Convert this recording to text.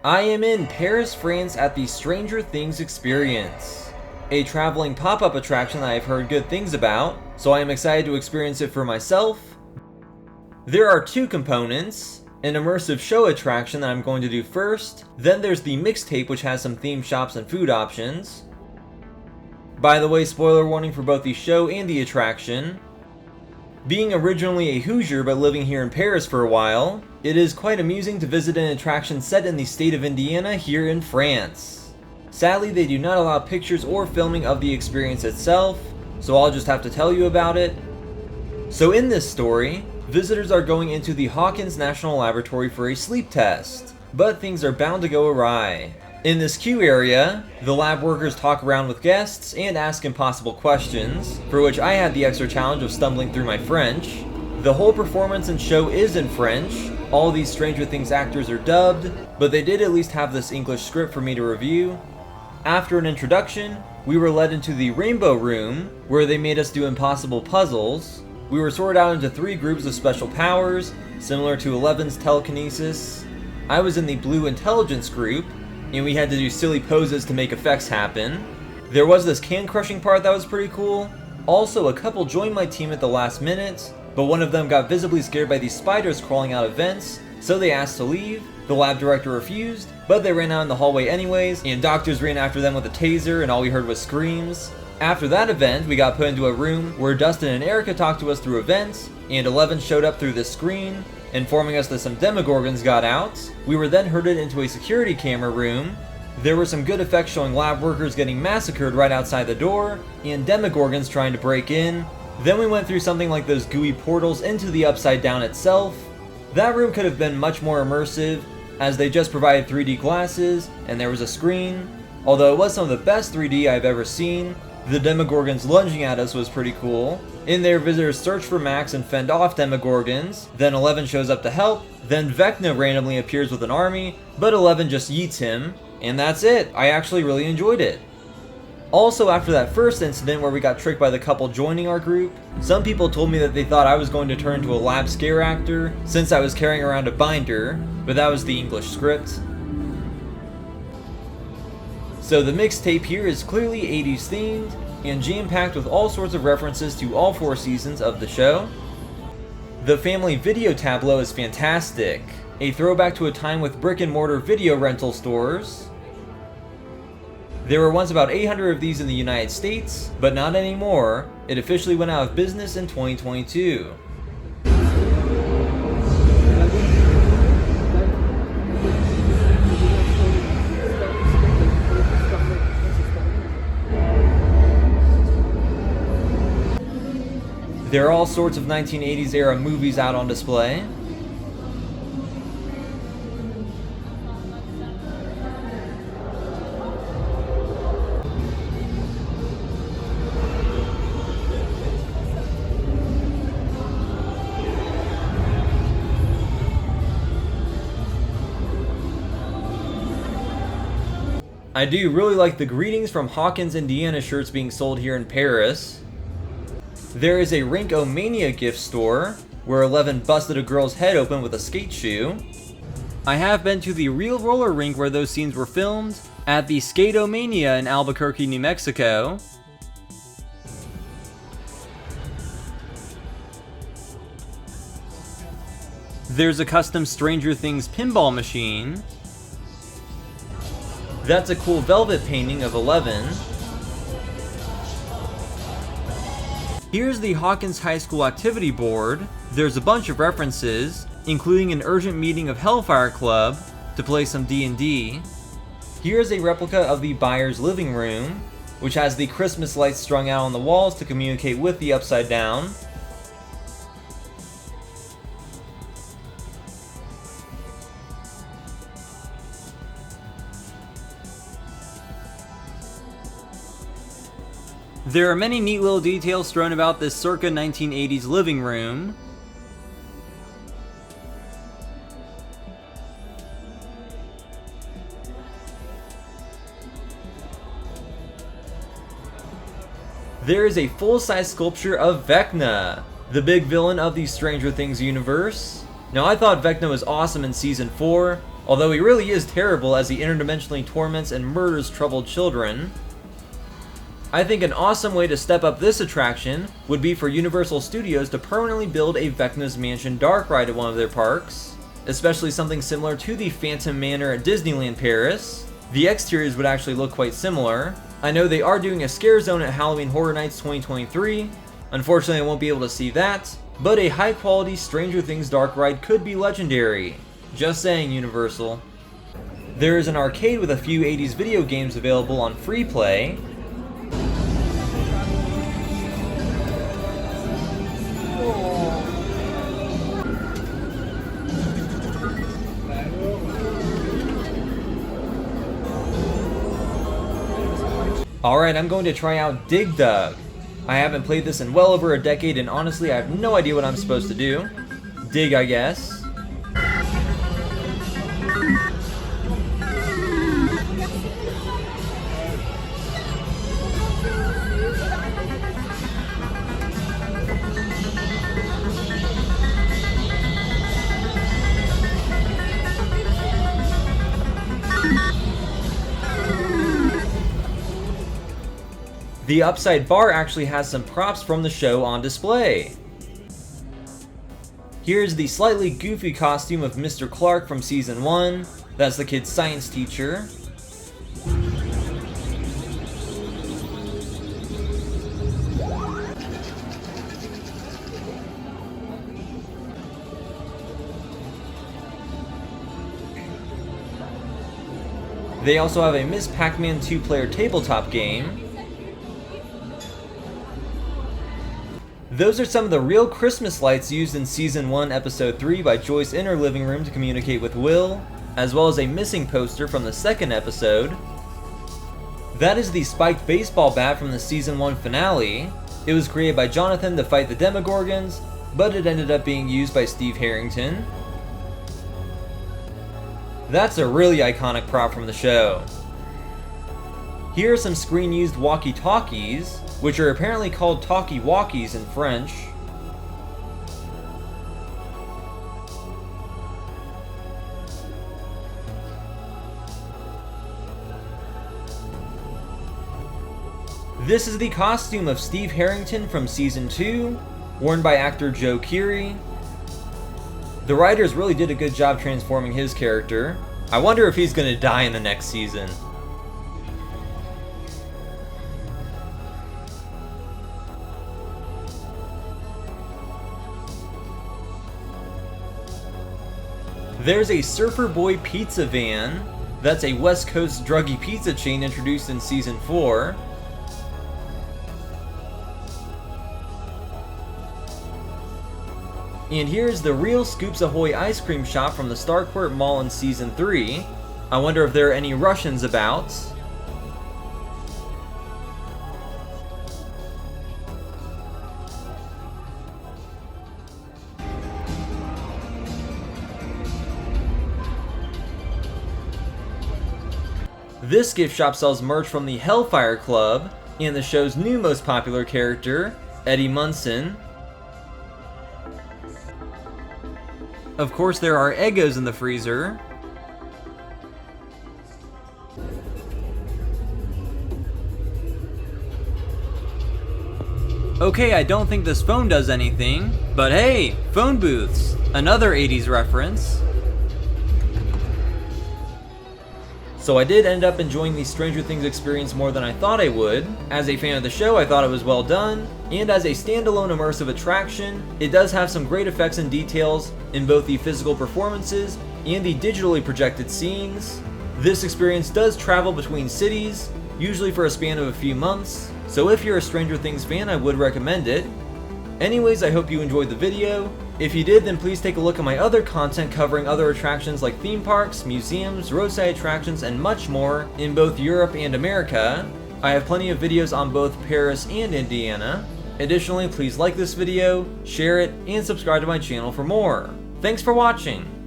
I am in Paris, France at the Stranger Things experience, a traveling pop-up attraction that I've heard good things about, so I am excited to experience it for myself. There are two components, an immersive show attraction that I'm going to do first, then there's the Mixtape, which has some theme shops and food options. By the way, spoiler warning for both the show and the attraction. Being originally a Hoosier but living here in Paris for a while, it is quite amusing to visit an attraction set in the state of Indiana here in France. Sadly, they do not allow pictures or filming of the experience itself, so I'll just have to tell you about it. So in this story, visitors are going into the Hawkins National Laboratory for a sleep test, but things are bound to go awry. In this queue area, the lab workers talk around with guests and ask impossible questions, for which I had the extra challenge of stumbling through my French. The whole performance and show is in French, all these Stranger Things actors are dubbed, but they did at least have this English script for me to review. After an introduction, we were led into the Rainbow Room, where they made us do impossible puzzles. We were sorted out into 3 groups of special powers, similar to Eleven's telekinesis. I was in the Blue Intelligence group, and we had to do silly poses to make effects happen. There was this can crushing part that was pretty cool. Also, a couple joined my team at the last minute, but one of them got visibly scared by these spiders crawling out of vents, so they asked to leave. The lab director refused, but they ran out in the hallway anyways, and doctors ran after them with a taser, and all we heard was screams. After that event, we got put into a room where Dustin and Erica talked to us through events, and Eleven showed up through this screen, informing us that some Demogorgons got out. We were then herded into a security camera room. There were some good effects showing lab workers getting massacred right outside the door, and Demogorgons trying to break in. Then we went through something like those gooey portals into the Upside Down itself. That room could have been much more immersive, as they just provided 3D glasses, and there was a screen. Although it was some of the best 3D I've ever seen, the Demogorgons lunging at us was pretty cool. In there, visitors search for Max and fend off Demogorgons, then Eleven shows up to help, then Vecna randomly appears with an army, but Eleven just yeets him, and that's it. I actually really enjoyed it. Also, after that first incident where we got tricked by the couple joining our group, some people told me that they thought I was going to turn into a lab scare actor, since I was carrying around a binder, but that was the English script. So the Mixtape here is clearly 80s themed, and jam-packed with all sorts of references to all 4 seasons of the show. The family video tableau is fantastic, a throwback to a time with brick and mortar video rental stores. There were once about 800 of these in the United States, but not anymore. It officially went out of business in 2022. There are all sorts of 1980s era movies out on display. I do really like the Greetings from Hawkins, Indiana shirts being sold here in Paris. There is a Rink-O-Mania gift store, where Eleven busted a girl's head open with a skate shoe. I have been to the real roller rink where those scenes were filmed, at the Skate-O-Mania in Albuquerque, New Mexico. There's a custom Stranger Things pinball machine. That's a cool velvet painting of Eleven. Here's the Hawkins High School activity board. There's a bunch of references, including an urgent meeting of Hellfire Club to play some D&D. Here's a replica of the Byers' living room, which has the Christmas lights strung out on the walls to communicate with the Upside Down. There are many neat little details thrown about this circa 1980s living room. There is a full-size sculpture of Vecna, the big villain of the Stranger Things universe. Now, I thought Vecna was awesome in Season 4, although he really is terrible as he interdimensionally torments and murders troubled children. I think an awesome way to step up this attraction would be for Universal Studios to permanently build a Vecna's Mansion dark ride at one of their parks, especially something similar to the Phantom Manor at Disneyland Paris. The exteriors would actually look quite similar. I know they are doing a scare zone at Halloween Horror Nights 2023. Unfortunately, I won't be able to see that, but a high quality Stranger Things dark ride could be legendary. Just saying, Universal. There is an arcade with a few 80s video games available on free play. Alright, I'm going to try out Dig Dug. I haven't played this in well over a decade, and honestly I have no idea what I'm supposed to do. Dig, I guess. The upside bar actually has some props from the show on display. Here's the slightly goofy costume of Mr. Clark from Season 1. That's the kid's science teacher. They also have a Miss Pac-Man 2-player tabletop game. Those are some of the real Christmas lights used in Season 1, Episode 3 by Joyce in her living room to communicate with Will, as well as a missing poster from the second episode. That is the spiked baseball bat from the Season 1 finale. It was created by Jonathan to fight the Demogorgons, but it ended up being used by Steve Harrington. That's a really iconic prop from the show. Here are some screen-used walkie-talkies, which are apparently called talkie-walkies in French. This is the costume of Steve Harrington from Season 2, worn by actor Joe Keery. The writers really did a good job transforming his character. I wonder if he's gonna die in the next season. There's a Surfer Boy pizza van. That's a West Coast druggy pizza chain introduced in Season 4. And here's the real Scoops Ahoy ice cream shop from the Starcourt Mall in Season 3. I wonder if there are any Russians about. This gift shop sells merch from the Hellfire Club and the show's new most popular character, Eddie Munson. Of course, there are Eggos in the freezer. Okay, I don't think this phone does anything, but hey, phone booths, another 80s reference. So I did end up enjoying the Stranger Things experience more than I thought I would. As a fan of the show, I thought it was well done, and as a standalone immersive attraction, it does have some great effects and details in both the physical performances and the digitally projected scenes. This experience does travel between cities, usually for a span of a few months, so if you're a Stranger Things fan, I would recommend it. Anyways, I hope you enjoyed the video. If you did, then please take a look at my other content covering other attractions like theme parks, museums, roadside attractions, and much more in both Europe and America. I have plenty of videos on both Paris and Indiana. Additionally, please like this video, share it, and subscribe to my channel for more. Thanks for watching!